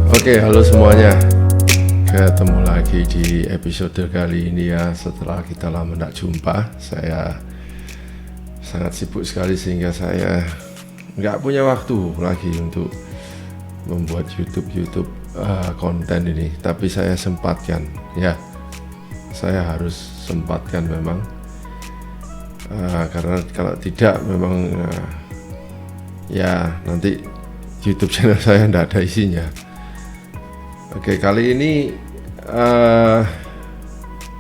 Oke, halo semuanya. Ketemu lagi di episode kali ini ya. Setelah kita lama tidak jumpa, saya sangat sibuk sekali sehingga saya nggak punya waktu lagi untuk membuat YouTube konten ini. Tapi saya sempatkan, ya. Saya harus sempatkan memang, karena kalau tidak memang ya nanti YouTube channel saya tidak ada isinya. Oke, kali ini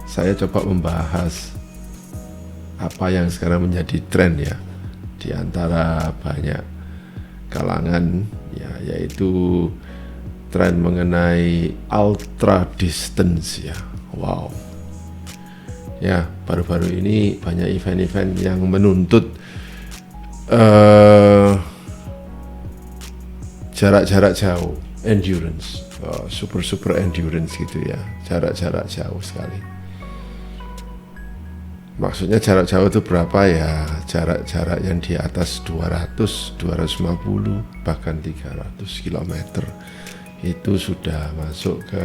saya coba membahas apa yang sekarang menjadi tren ya di antara banyak kalangan ya, yaitu tren mengenai ultra distance ya. Wow. Ya, baru-baru ini banyak event-event yang menuntut jarak-jarak jauh, endurance. Super endurance gitu ya, jarak-jarak jauh sekali. Maksudnya jarak jauh itu berapa ya? Jarak-jarak yang di atas 200, 250, bahkan 300 km itu sudah masuk ke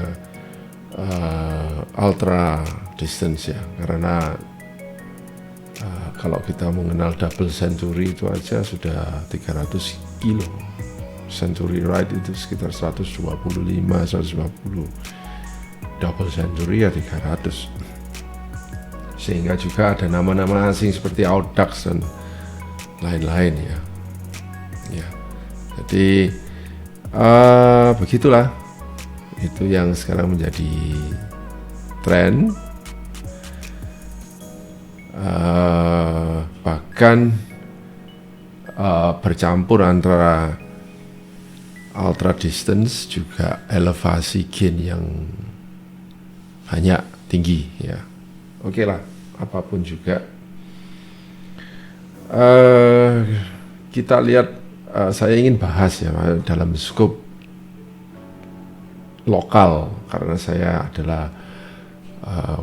ultra distance ya. Karena kalau kita mengenal double century itu aja sudah 300 kilo. Century ride itu sekitar 125, 150. Double century ya 300. Sehingga juga ada nama-nama asing seperti Audax dan lain-lain ya. Ya. Jadi begitulah. Itu yang sekarang menjadi tren. Bahkan bercampur antara ultra distance juga elevasi gain yang banyak, tinggi ya. Oke lah, apapun juga kita lihat, saya ingin bahas ya dalam skop lokal, karena saya adalah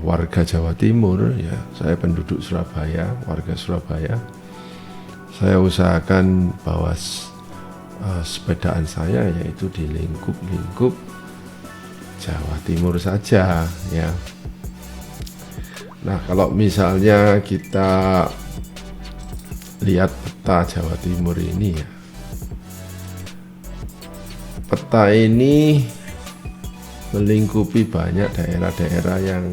warga Jawa Timur ya, saya penduduk Surabaya, warga Surabaya. Saya usahakan bahwa sepedaan saya yaitu di lingkup Jawa Timur saja ya. Nah, kalau misalnya kita lihat peta Jawa Timur ini ya, peta ini melingkupi banyak daerah-daerah yang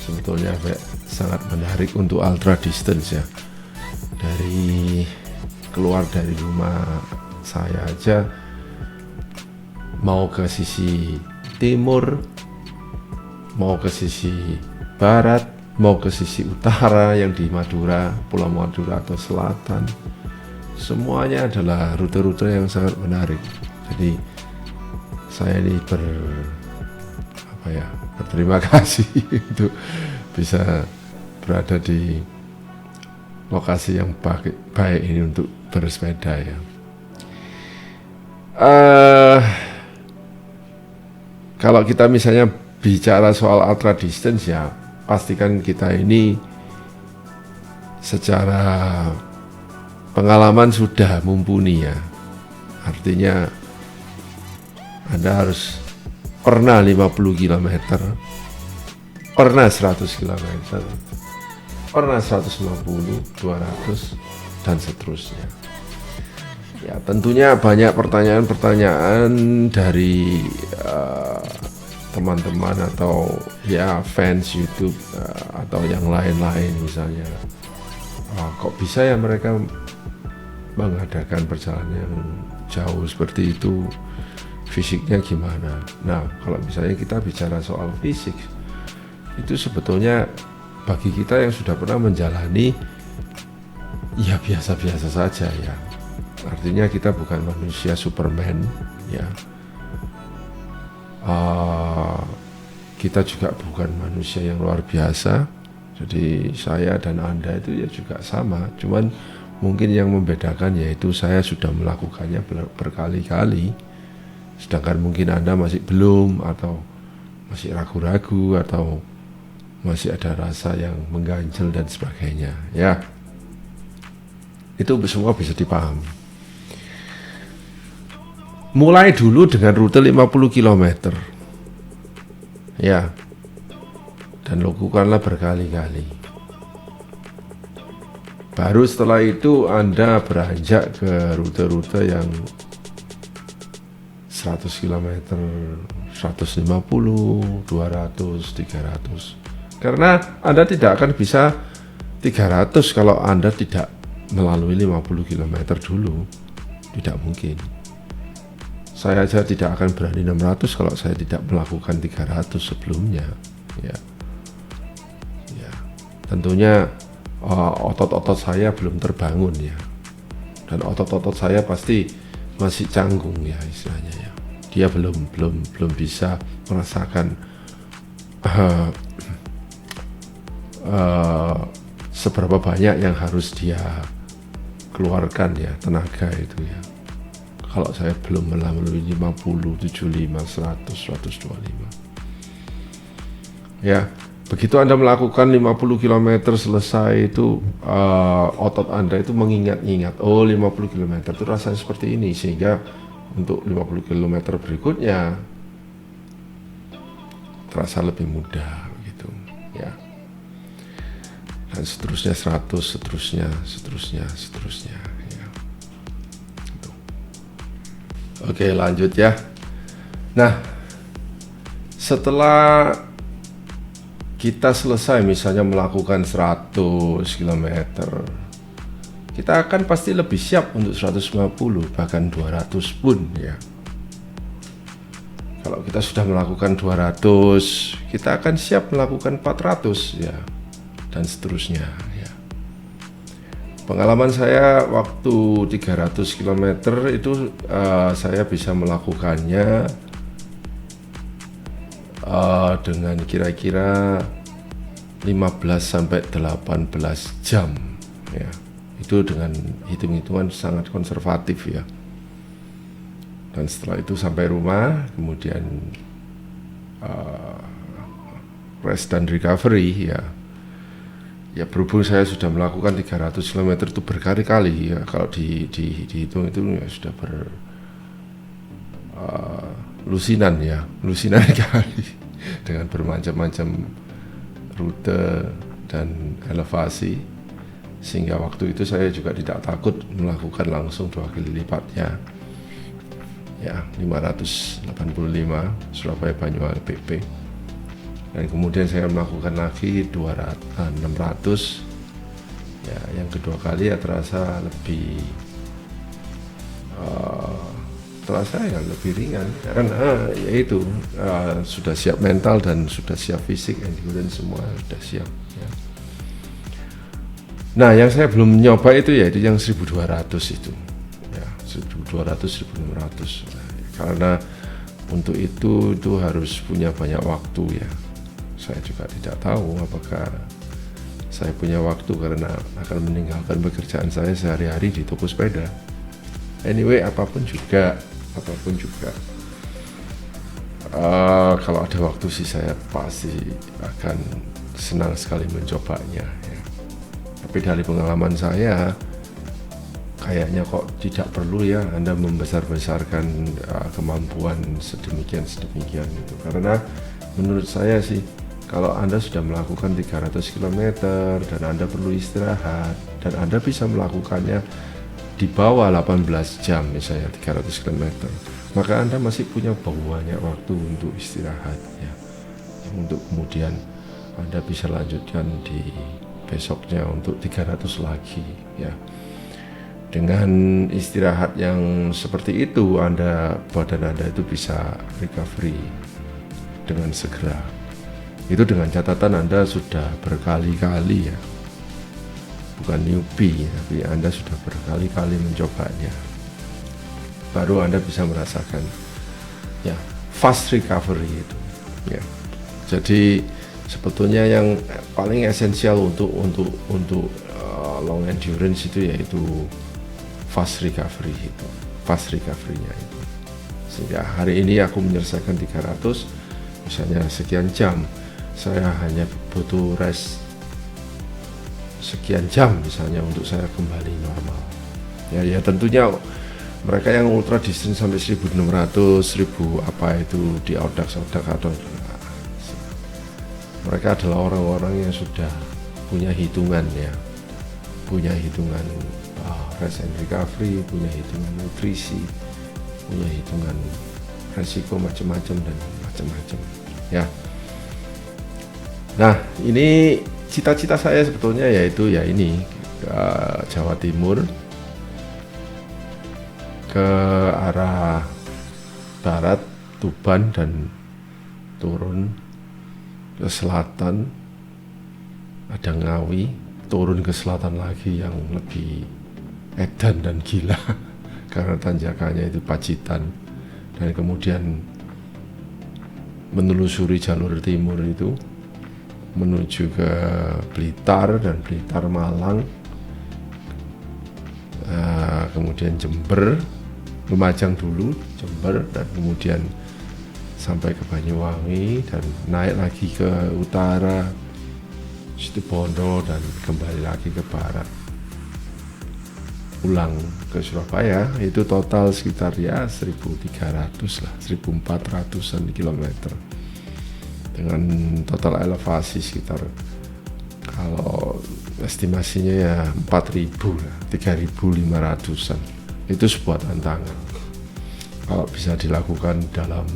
sebetulnya sangat menarik untuk ultra distance ya. Dari keluar dari rumah saya aja mau ke sisi timur, mau ke sisi barat, mau ke sisi utara yang di Madura, Pulau Madura atau selatan, semuanya adalah rute-rute yang sangat menarik. Jadi saya ini berterima kasih untuk bisa berada di lokasi yang baik ini untuk bersepeda ya. Kalau kita misalnya bicara soal ultra distance ya, pastikan kita ini secara pengalaman sudah mumpuni ya. Artinya Anda harus pernah 50 km, pernah 100 km, pernah 150, 200 dan seterusnya. Ya, tentunya banyak pertanyaan-pertanyaan dari teman-teman atau ya fans YouTube atau yang lain-lain misalnya. Kok bisa ya mereka mengadakan perjalanan yang jauh seperti itu? Fisiknya gimana? Nah, kalau misalnya kita bicara soal fisik, itu sebetulnya bagi kita yang sudah pernah menjalani ya biasa-biasa saja ya. Artinya kita bukan manusia Superman ya. Kita juga bukan manusia yang luar biasa. Jadi saya dan Anda itu ya juga sama. Cuman mungkin yang membedakan yaitu saya sudah melakukannya berkali-kali, sedangkan mungkin Anda masih belum, atau masih ragu-ragu, atau masih ada rasa yang mengganjal dan sebagainya ya. Itu semua bisa dipahami. Mulai dulu dengan rute 50 km. Ya. Dan lakukanlah berkali-kali. Baru setelah itu Anda beranjak ke rute-rute yang 100 km, 150, 200, 300. Karena Anda tidak akan bisa 300 kalau Anda tidak melalui 50 km dulu. Tidak mungkin. Saya aja tidak akan berani 600 kalau saya tidak melakukan 300 sebelumnya. Ya. Tentunya otot-otot saya belum terbangun ya. Dan otot-otot saya pasti masih canggung ya istilahnya ya. Dia belum bisa merasakan seberapa banyak yang harus dia keluarkan ya, tenaga itu ya. Kalau saya belum melalui 50, 75, 100, 125. Ya, begitu Anda melakukan 50 km selesai itu otot Anda itu mengingat-ingat, oh 50 km itu rasanya seperti ini, sehingga untuk 50 km berikutnya terasa lebih mudah gitu ya. Dan seterusnya 100, seterusnya ya. Gitu. Oke, lanjut ya. Nah, setelah kita selesai misalnya melakukan 100 km, kita akan pasti lebih siap untuk 150 bahkan 200 pun ya. Kalau kita sudah melakukan 200, kita akan siap melakukan 400 ya, dan seterusnya ya. Pengalaman saya waktu 300 km itu saya bisa melakukannya dengan kira-kira 15 sampai 18 jam ya. Itu dengan hitung-hitungan sangat konservatif ya. Dan setelah itu sampai rumah, kemudian rest dan recovery ya. Ya berhubung saya sudah melakukan 300 km itu berkali-kali ya, kalau dihitung itu ya sudah lusinan kali dengan bermacam-macam rute dan elevasi, sehingga waktu itu saya juga tidak takut melakukan langsung 2 kali lipatnya ya, 585 Surabaya Banyuwangi PP, dan kemudian saya melakukan lagi 600 ya. Yang kedua kali ya terasa lebih lebih ringan karena yaitu sudah siap mental dan sudah siap fisik, endurance semua sudah siap ya. Nah, yang saya belum nyoba itu yaitu yang 1200 itu ya, 1200 1600 karena untuk itu harus punya banyak waktu ya. Saya juga tidak tahu apakah saya punya waktu karena akan meninggalkan pekerjaan saya sehari-hari di toko sepeda. Anyway, apapun juga kalau ada waktu sih saya pasti akan senang sekali mencobanya ya. Tapi dari pengalaman saya kayaknya kok tidak perlu ya Anda membesar-besarkan kemampuan sedemikian itu, karena menurut saya sih kalau Anda sudah melakukan 300 km dan Anda perlu istirahat dan Anda bisa melakukannya di bawah 18 jam misalnya 300 km, maka Anda masih punya banyak waktu untuk istirahat ya, untuk kemudian Anda bisa lanjutkan di besoknya untuk 300 lagi ya. Dengan istirahat yang seperti itu, badan Anda itu bisa recovery dengan segera. Itu dengan catatan Anda sudah berkali-kali ya, bukan newbie, tapi Anda sudah berkali-kali mencobanya. Baru Anda bisa merasakan ya fast recovery itu ya. Jadi sebetulnya yang paling esensial untuk long endurance itu yaitu fast recovery-nya itu. Sehingga hari ini aku menyelesaikan 300 misalnya sekian jam, saya hanya butuh rest sekian jam misalnya untuk saya kembali normal ya. Tentunya Mereka yang ultra distance sampai 1600, 1000 apa itu di Audax atau mereka adalah orang-orang yang sudah punya hitungan ya, punya hitungan rest and recovery, punya hitungan nutrisi, punya hitungan resiko macam-macam dan macam-macam ya. Nah, ini cita-cita saya sebetulnya yaitu ya ini ke Jawa Timur, ke arah barat Tuban dan turun ke selatan ada Ngawi, turun ke selatan lagi yang lebih edan dan gila karena tanjakannya itu Pacitan, dan kemudian menelusuri jalur timur itu menuju ke Blitar dan Blitar Malang, kemudian Jember, Lumajang dulu, Jember, dan kemudian sampai ke Banyuwangi dan naik lagi ke utara Situbondo dan kembali lagi ke barat, pulang ke Surabaya. Itu total sekitar ya 1.300 lah, 1.400an kilometer dengan total elevasi sekitar, kalau estimasinya ya 4.000 lah, 3.500an. Itu sebuah tantangan. Kalau bisa dilakukan dalam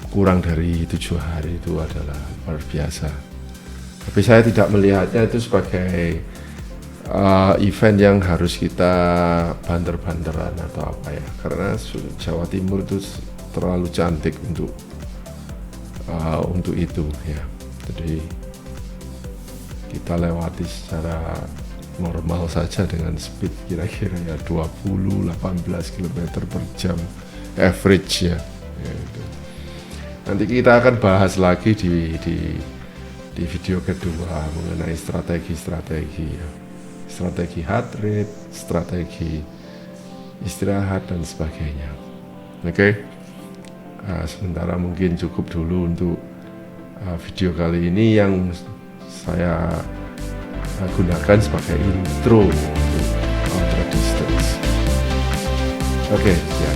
kurang dari 7 hari itu adalah luar biasa. Tapi saya tidak melihatnya itu sebagai event yang harus kita banter-banteran atau apa ya, karena Jawa Timur itu terlalu cantik untuk itu ya. Jadi kita lewati secara normal saja dengan speed kira-kira ya 20-18 km per jam average ya, gitu. Nanti kita akan bahas lagi di video kedua mengenai strategi ya. Strategi heart rate, strategi istirahat dan sebagainya. Oke. Sementara mungkin cukup dulu untuk video kali ini yang saya gunakan sebagai intro untuk ultra distance. Oke, ya.